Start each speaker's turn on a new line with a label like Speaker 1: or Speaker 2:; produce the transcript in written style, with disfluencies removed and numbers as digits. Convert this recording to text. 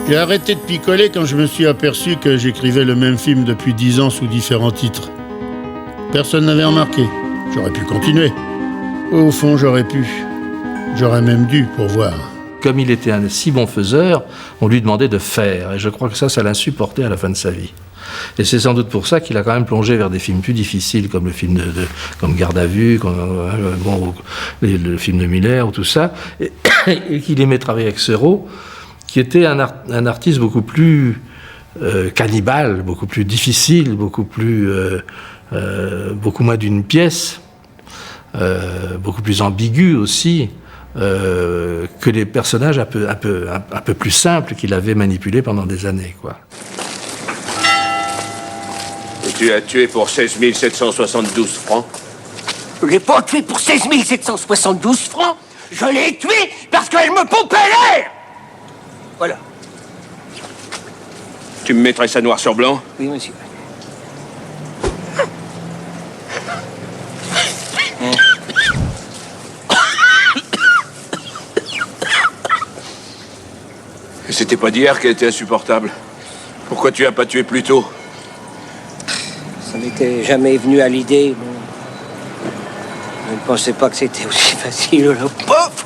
Speaker 1: J'ai arrêté de picoler quand je me suis aperçu que j'écrivais le même film depuis 10 ans sous différents titres. Personne n'avait remarqué. J'aurais pu continuer. Au fond, j'aurais pu. J'aurais même dû, pour voir.
Speaker 2: Comme il était un si bon faiseur, on lui demandait de faire. Et je crois que ça l'insupportait à la fin de sa vie. Et c'est sans doute pour ça qu'il a quand même plongé vers des films plus difficiles, comme le film comme Garde à vue, le film de Miller, ou tout ça, et qu'il aimait travailler avec Serrault, qui était un artiste beaucoup plus cannibale, beaucoup plus difficile, beaucoup moins d'une pièce, beaucoup plus ambigu aussi, que les personnages un peu plus simples qu'il avait manipulés pendant des années, quoi.
Speaker 3: Et tu as tué pour 16 772 francs?
Speaker 4: Je l'ai pas tué pour 16 772 francs. Je l'ai tué parce qu'elle me pompait l'air. Voilà.
Speaker 3: Tu me mettrais ça noir sur blanc?
Speaker 4: Oui, monsieur.
Speaker 3: C'était pas d'hier qu'elle était insupportable. Pourquoi tu as pas tué plus tôt?
Speaker 4: Ça m'était jamais venu à l'idée. Je ne pensais pas que c'était aussi facile, là. Pouf!